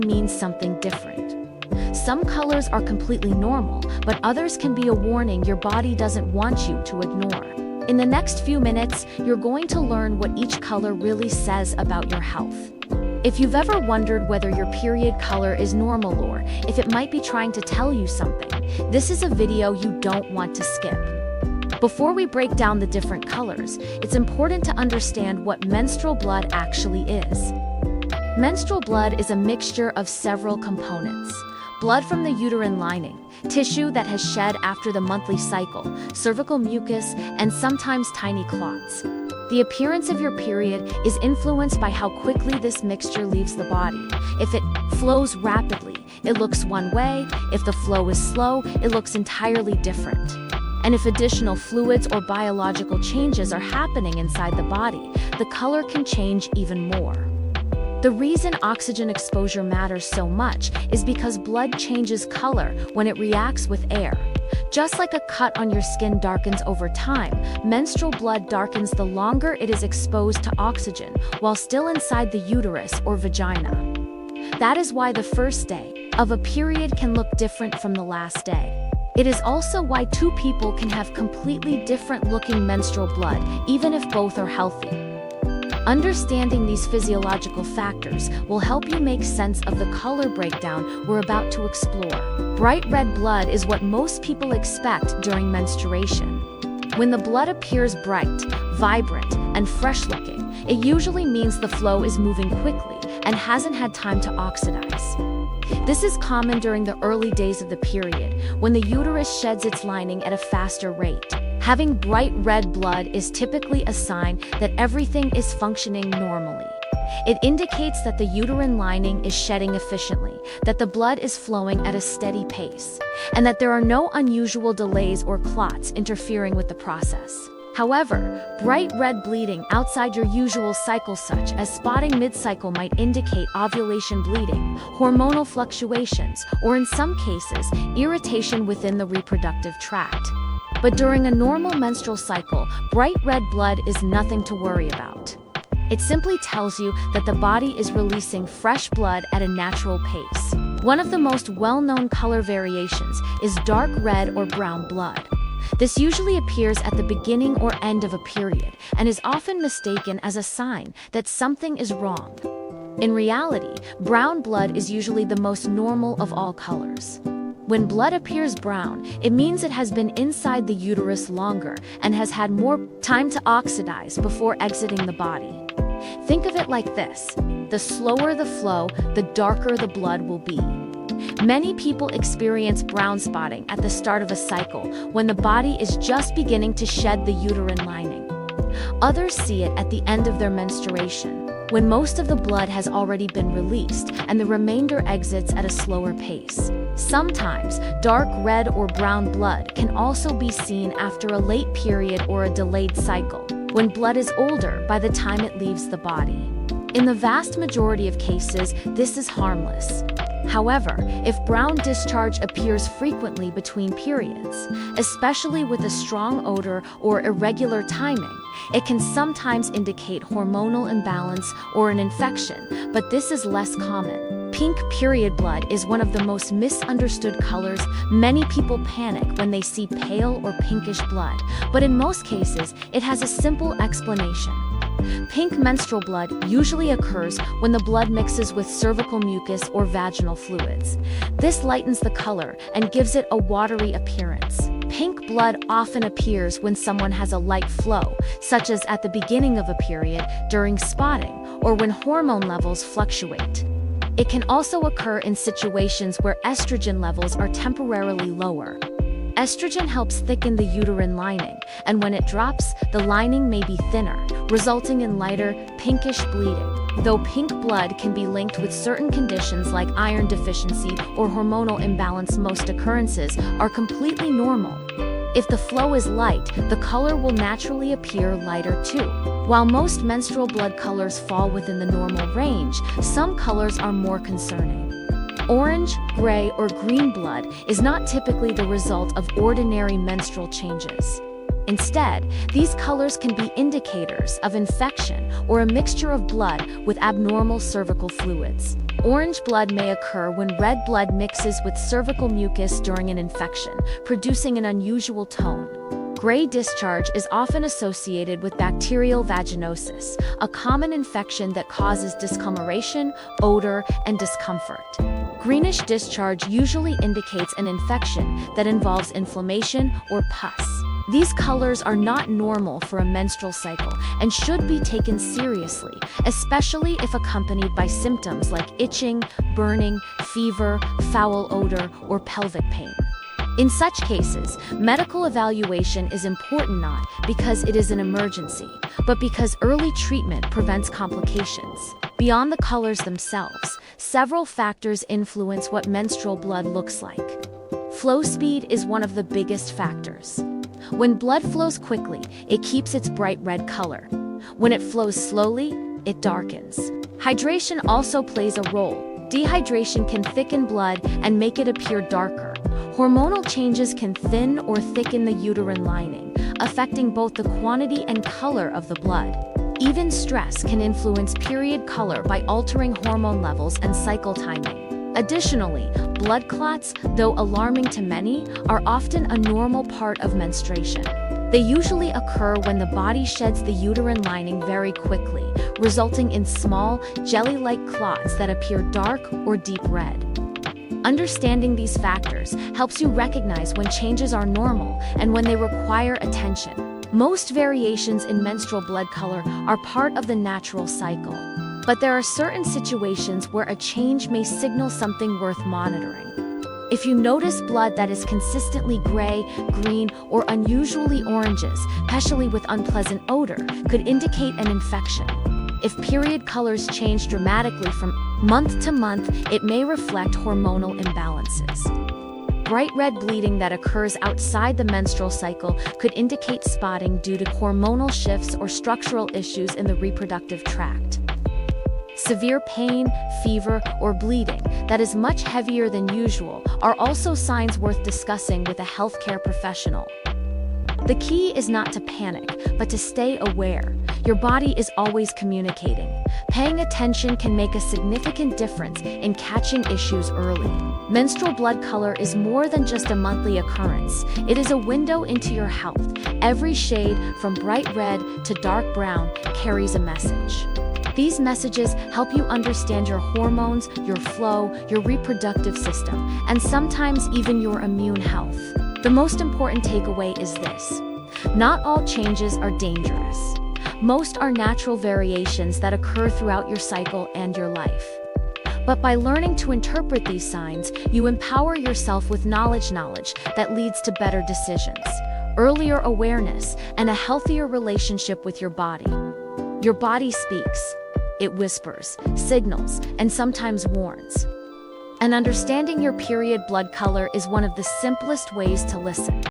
means something different. Some colors are completely normal, but others can be a warning your body doesn't want you to ignore. In the next few minutes, you're going to learn what each color really says about your health. If you've ever wondered whether your period color is normal or if it might be trying to tell you something, this is a video you don't want to skip. Before we break down the different colors, it's important to understand what menstrual blood actually is. Menstrual blood is a mixture of several components. Blood from the uterine lining, tissue that has shed after the monthly cycle, cervical mucus, and sometimes tiny clots. The appearance of your period is influenced by how quickly this mixture leaves the body. If it flows rapidly, it looks one way. If the flow is slow, it looks entirely different. And if additional fluids or biological changes are happening inside the body, the color can change even more. The reason oxygen exposure matters so much is because blood changes color when it reacts with air. Just like a cut on your skin darkens over time, menstrual blood darkens the longer it is exposed to oxygen while still inside the uterus or vagina. That is why the first day of a period can look different from the last day. It is also why two people can have completely different looking menstrual blood, even if both are healthy. Understanding these physiological factors will help you make sense of the color breakdown we're about to explore. Bright red blood is what most people expect during menstruation. When the blood appears bright, vibrant, and fresh-looking, it usually means the flow is moving quickly and hasn't had time to oxidize. This is common during the early days of the period, when the uterus sheds its lining at a faster rate. Having bright red blood is typically a sign that everything is functioning normally. It indicates that the uterine lining is shedding efficiently, that the blood is flowing at a steady pace, and that there are no unusual delays or clots interfering with the process. However, bright red bleeding outside your usual cycle, such as spotting mid-cycle, might indicate ovulation bleeding, hormonal fluctuations, or in some cases, irritation within the reproductive tract. But during a normal menstrual cycle, bright red blood is nothing to worry about. It simply tells you that the body is releasing fresh blood at a natural pace. One of the most well-known color variations is dark red or brown blood. This usually appears at the beginning or end of a period and is often mistaken as a sign that something is wrong. In reality, brown blood is usually the most normal of all colors. When blood appears brown, it means it has been inside the uterus longer and has had more time to oxidize before exiting the body. Think of it like this: the slower the flow, the darker the blood will be. Many people experience brown spotting at the start of a cycle when the body is just beginning to shed the uterine lining. Others see it at the end of their menstruation, when most of the blood has already been released and the remainder exits at a slower pace. Sometimes, dark red or brown blood can also be seen after a late period or a delayed cycle, when blood is older by the time it leaves the body. In the vast majority of cases, this is harmless. However, if brown discharge appears frequently between periods, especially with a strong odor or irregular timing, it can sometimes indicate hormonal imbalance or an infection, but this is less common. Pink period blood is one of the most misunderstood colors. Many people panic when they see pale or pinkish blood, but in most cases, it has a simple explanation. Pink menstrual blood usually occurs when the blood mixes with cervical mucus or vaginal fluids. This lightens the color and gives it a watery appearance. Pink blood often appears when someone has a light flow, such as at the beginning of a period, during spotting, or when hormone levels fluctuate. It can also occur in situations where estrogen levels are temporarily lower. Estrogen helps thicken the uterine lining, and when it drops, the lining may be thinner, resulting in lighter, pinkish bleeding. Though pink blood can be linked with certain conditions like iron deficiency or hormonal imbalance, most occurrences are completely normal. If the flow is light, the color will naturally appear lighter too. While most menstrual blood colors fall within the normal range, some colors are more concerning. Orange, gray, or green blood is not typically the result of ordinary menstrual changes. Instead, these colors can be indicators of infection or a mixture of blood with abnormal cervical fluids. Orange blood may occur when red blood mixes with cervical mucus during an infection, producing an unusual tone. Gray discharge is often associated with bacterial vaginosis, a common infection that causes discoloration, odor, and discomfort. Greenish discharge usually indicates an infection that involves inflammation or pus. These colors are not normal for a menstrual cycle and should be taken seriously, especially if accompanied by symptoms like itching, burning, fever, foul odor, or pelvic pain. In such cases, medical evaluation is important not because it is an emergency, but because early treatment prevents complications. Beyond the colors themselves, several factors influence what menstrual blood looks like. Flow speed is one of the biggest factors. When blood flows quickly, it keeps its bright red color. When it flows slowly, it darkens. Hydration also plays a role. Dehydration can thicken blood and make it appear darker. Hormonal changes can thin or thicken the uterine lining, affecting both the quantity and color of the blood. Even stress can influence period color by altering hormone levels and cycle timing. Additionally, blood clots, though alarming to many, are often a normal part of menstruation. They usually occur when the body sheds the uterine lining very quickly, resulting in small, jelly-like clots that appear dark or deep red. Understanding these factors helps you recognize when changes are normal and when they require attention. Most variations in menstrual blood color are part of the natural cycle. But there are certain situations where a change may signal something worth monitoring. If you notice blood that is consistently gray, green, or unusually oranges, especially with unpleasant odor, could indicate an infection. If period colors change dramatically from month to month, it may reflect hormonal imbalances. Bright red bleeding that occurs outside the menstrual cycle could indicate spotting due to hormonal shifts or structural issues in the reproductive tract. Severe pain, fever, or bleeding that is much heavier than usual are also signs worth discussing with a healthcare professional. The key is not to panic, but to stay aware. Your body is always communicating. Paying attention can make a significant difference in catching issues early. Menstrual blood color is more than just a monthly occurrence. It is a window into your health. Every shade, from bright red to dark brown, carries a message. These messages help you understand your hormones, your flow, your reproductive system, and sometimes even your immune health. The most important takeaway is this: not all changes are dangerous. Most are natural variations that occur throughout your cycle and your life. But by learning to interpret these signs, you empower yourself with knowledge that leads to better decisions, earlier awareness, and a healthier relationship with your body. Your body speaks. It whispers, signals, and sometimes warns. And understanding your period blood color is one of the simplest ways to listen.